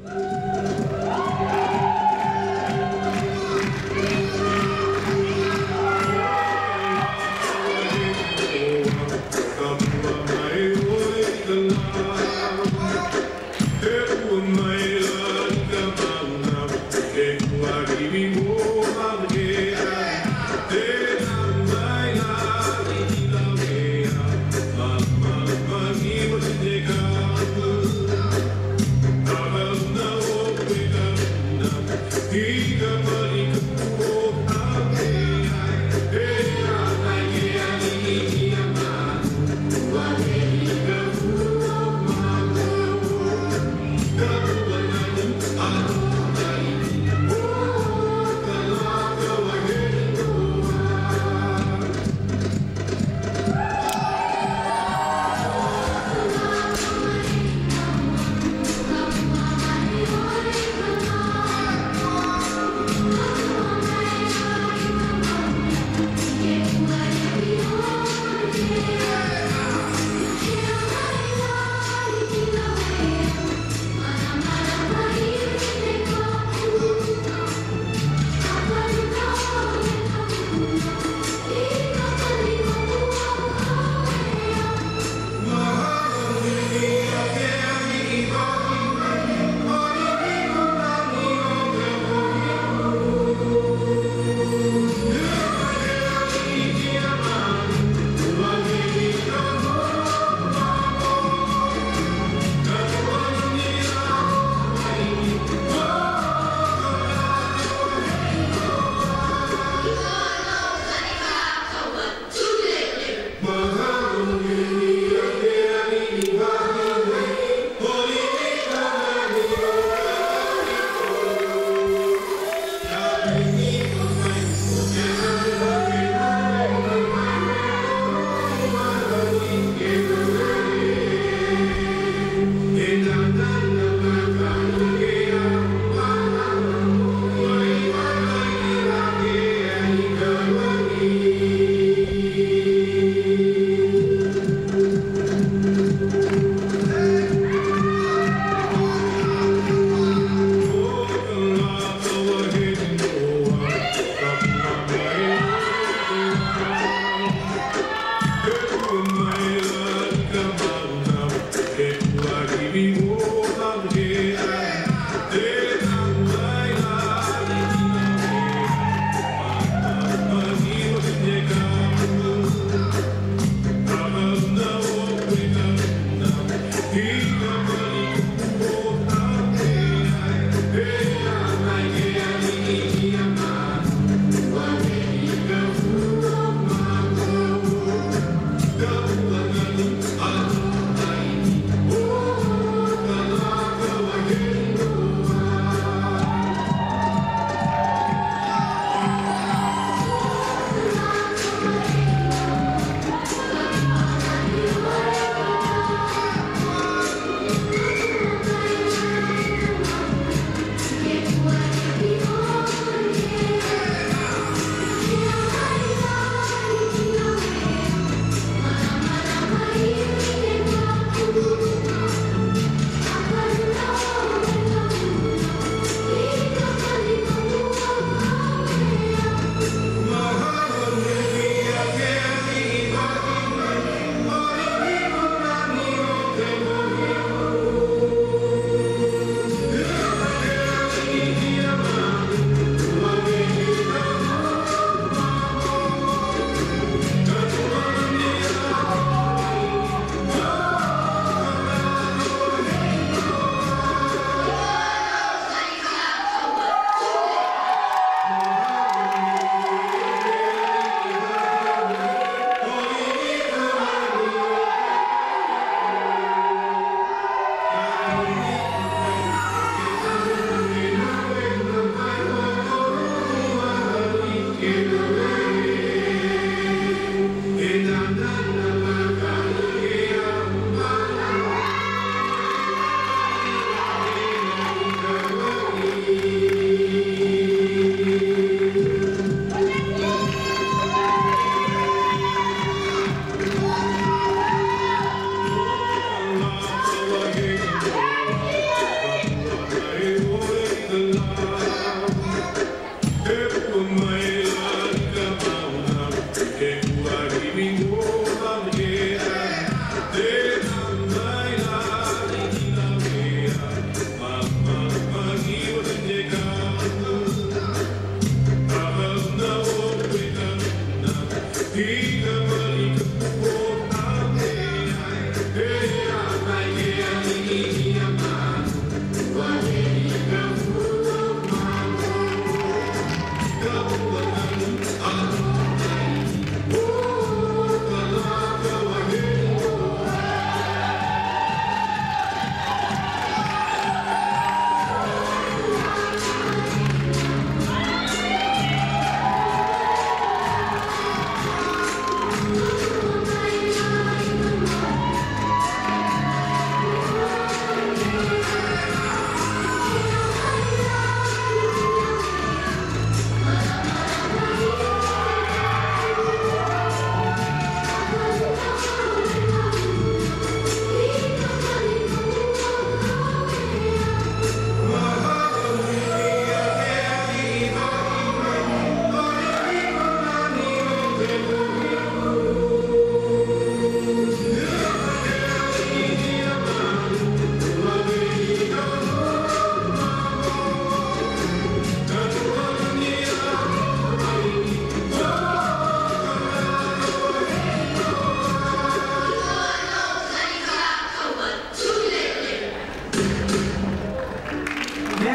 Go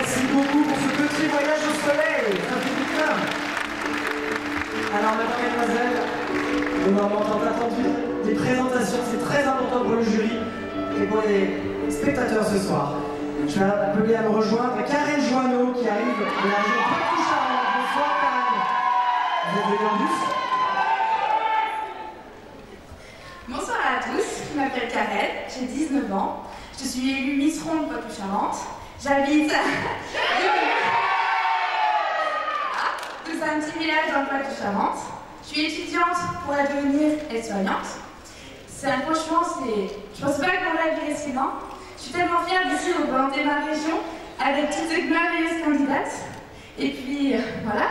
Merci beaucoup pour ce petit voyage au soleil. Ça fait du bien. Alors, madame, mademoiselle, le moment tant attendu des présentations, c'est très important pour le jury et pour les spectateurs ce soir. Je vais appeler à me rejoindre Karen Joanneau qui arrive de la région Poitou-Charentes. Bonsoir Karen. Vous êtes venue en bus? Bonsoir à tous, je m'appelle Karen, j'ai 19 ans. Je suis élue Miss Ronde Poitou-Charentes. J'habite dans un petit village dans le Poitou-Charentes. Je suis étudiante pour devenir aide-soignante. C'est un franchement, je pensais pas qu'on l'avait sinon. Je suis tellement fière d'ici représenter ma région avec toutes ces merveilleuses candidates. Et puis, voilà.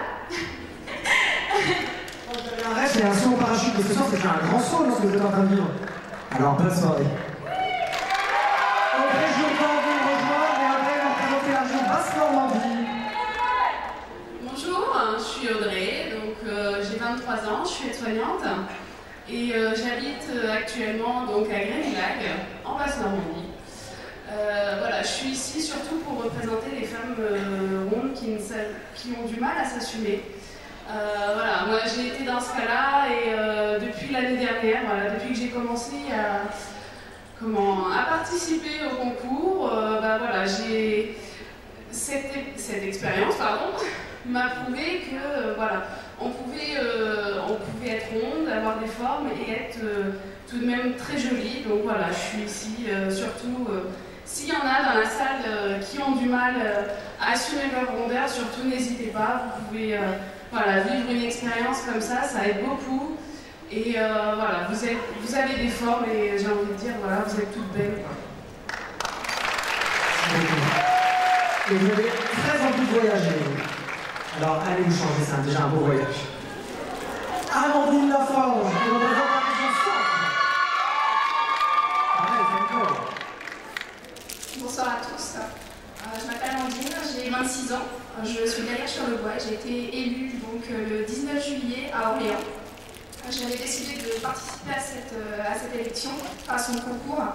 Un rêve, c'est un saut en parachute, mais ce soir, c'est un grand saut, ce que vous êtes en train de vivre. Alors, bonne soirée. Audrey Jourdan vous me rejoindre et après, vous présenter la région Basse-Normandie. Bonjour, je suis Audrey, donc j'ai 23 ans, je suis aide-soignante et j'habite actuellement donc, à Grémillac, en Basse-Normandie. Voilà, je suis ici surtout pour représenter les femmes rondes qui ont du mal à s'assumer. Voilà, moi j'ai été dans ce cas-là et depuis l'année dernière, voilà, depuis que j'ai commencé à participer au concours, voilà, cette expérience m'a prouvé que voilà, on pouvait être ronde, avoir des formes et être tout de même très jolie. Donc voilà, je suis ici surtout. S'il y en a dans la salle qui ont du mal à assumer leur rondeur, surtout n'hésitez pas, vous pouvez voilà, vivre une expérience comme ça aide beaucoup. Et voilà, vous avez des formes et j'ai envie de dire, voilà, vous êtes toutes belles. Et vous avez très envie de voyager. Alors allez vous changer, c'est déjà un beau voyage. Amandine Laforge, qui représente la région Centre. Bonsoir à tous. Je m'appelle Amandine, j'ai 26 ans. Je suis derrière sur le bois. J'ai été élue donc, le 19 juillet à Orléans. J'avais décidé de participer à cette élection, à son concours,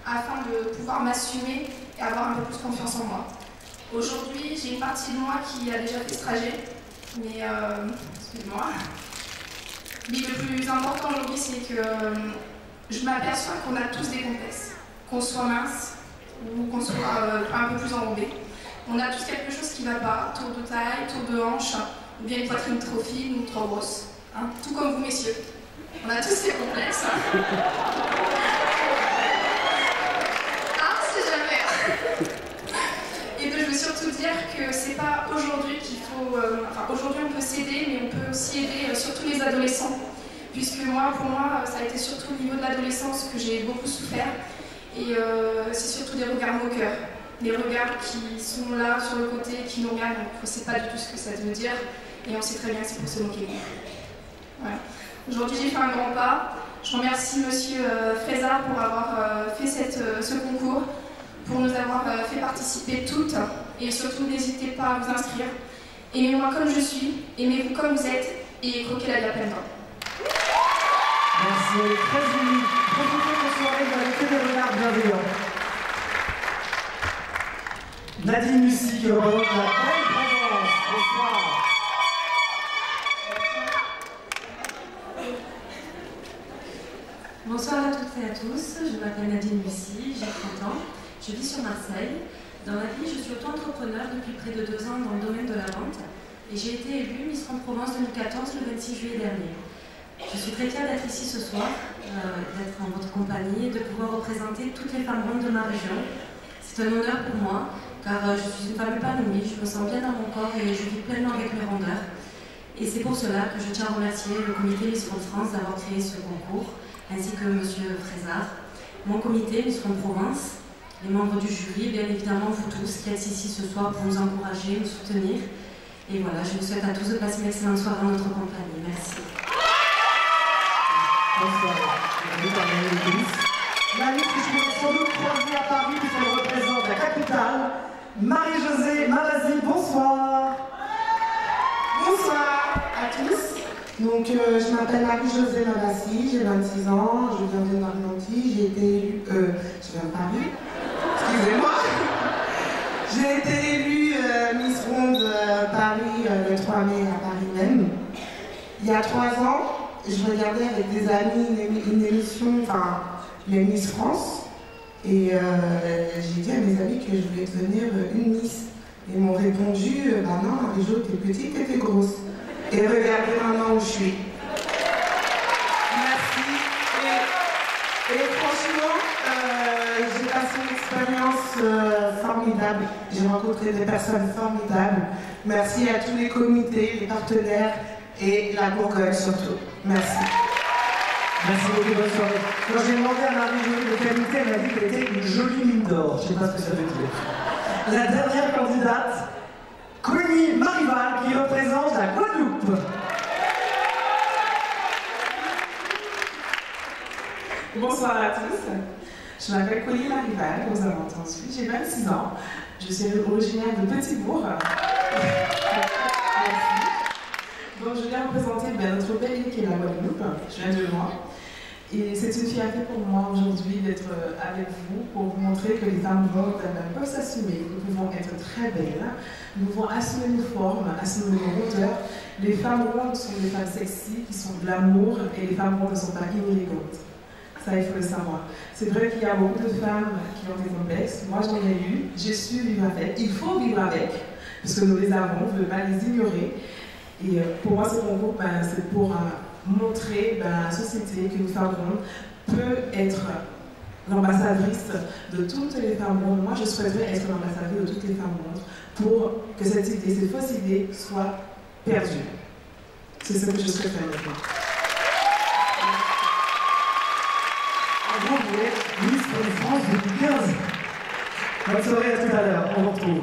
afin de pouvoir m'assumer et avoir un peu plus confiance en moi. Aujourd'hui, j'ai une partie de moi qui a déjà fait ce trajet, mais excusez-moi. Mais le plus important aujourd'hui, c'est que je m'aperçois qu'on a tous des complexes, qu'on soit mince ou qu'on soit un peu plus enrobé. On a tous quelque chose qui ne va pas, tour de taille, tour de hanche, ou bien une poitrine trop fine ou trop grosse. Hein, tout comme vous, messieurs. On a tous ces complexes. Ah, c'est jamais. Et donc, je veux surtout dire que c'est pas aujourd'hui qu'il faut. Aujourd'hui, on peut s'aider, mais on peut aussi aider surtout les adolescents. Puisque pour moi, ça a été surtout au niveau de l'adolescence que j'ai beaucoup souffert. Et c'est surtout des regards moqueurs. Des regards qui sont là sur le côté, qui nous regardent, donc on ne sait pas du tout ce que ça veut dire. Et on sait très bien que c'est pour se moquer. Voilà. Aujourd'hui, j'ai fait un grand pas. Je remercie Monsieur Frézard pour avoir fait ce concours, pour nous avoir fait participer toutes. Et surtout, n'hésitez pas à vous inscrire. Aimez-moi comme je suis, aimez-vous comme vous êtes, et croquez la vie à plein temps. Merci, très unis. Profitez de cette soirée, vous avez que des regards bienveillants. Nadine Mussy qui représente la belle présence. Bonsoir. Bonsoir à toutes et à tous, je m'appelle Nadine Mussy, j'ai 30 ans, je vis sur Marseille. Dans la vie, je suis auto-entrepreneur depuis près de 2 ans dans le domaine de la vente et j'ai été élue Miss France-Provence 2014 le 26 juillet dernier. Je suis très fière d'être ici ce soir, d'être en votre compagnie et de pouvoir représenter toutes les femmes rondes de ma région. C'est un honneur pour moi, car je suis une femme épanouie, je me sens bien dans mon corps et je vis pleinement avec mes rondeurs. Et c'est pour cela que je tiens à remercier le comité Miss France d'avoir créé ce concours, ainsi que M. Frézard, mon comité Miss Provence, les membres du jury, bien évidemment vous tous qui êtes ici ce soir pour nous encourager, nous soutenir. Et voilà, je vous souhaite à tous de passer une excellente soirée en notre compagnie. Merci. Bonsoir. La liste que je pourrais sans doute croiser à Paris, puisqu'elle représente la capitale. Marie-Josée Mavazi, bonsoir. Bonsoir à tous. Donc, je m'appelle Marie-Josée Mavazi, j'ai 26 ans, je viens de Normandie, j'ai été élue. Je viens de Paris. Excusez-moi. J'ai été élue programmée à Paris même. Il y a 3 ans, je regardais avec des amis une émission, enfin, les Miss France, et j'ai dit à mes amis que je voulais devenir une Miss. Ils m'ont répondu, bah non, Marie-Jo, t'es petite et t'es grosse. Et regardez maintenant où je suis. Merci. Et franchement, j'ai passé une expérience formidable. J'ai rencontré des personnes formidables. Merci à tous les comités, les partenaires et la Bourgogne surtout. Merci. Merci beaucoup, bonne soirée. Quand j'ai demandé à Marie-Jo de qualité, elle m'a dit qu'elle était une jolie mine d'or. Je ne sais pas ce que ça veut dire. La dernière candidate, Connie Marival, qui représente la Guadeloupe. Bonsoir à tous. Je m'appelle Connie Marival, vous avez entendu. J'ai 26 ans. Je suis originaire de Petit-Bourg. Merci. Donc je viens représenter notre belle île qui est la Guadeloupe. Je viens de loin. Et c'est une fierté pour moi aujourd'hui d'être avec vous pour vous montrer que les femmes rondes peuvent s'assumer. Nous pouvons être très belles. Nous pouvons assumer nos formes, assumer nos hauteurs. Les femmes rondes sont des femmes sexy, qui sont de l'amour, et les femmes rondes ne sont pas inélégantes. Ça, il faut le savoir. C'est vrai qu'il y a beaucoup de femmes qui ont des complexes. Moi, j'en ai eu. J'ai su vivre avec. Il faut vivre avec, parce que nous les avons. On ne veut pas les ignorer. Et pour moi, ce concours, c'est pour montrer à la société qu'une femme ronde peut être l'ambassadrice de toutes les femmes rondes. Moi, je souhaiterais être l'ambassadrice de toutes les femmes rondes pour que cette idée, cette fausse idée, soit perdue. C'est ce que je souhaiterais maintenant. En gros, vous êtes Miss France 2015. Bonne soirée, à tout à l'heure. On vous retrouve.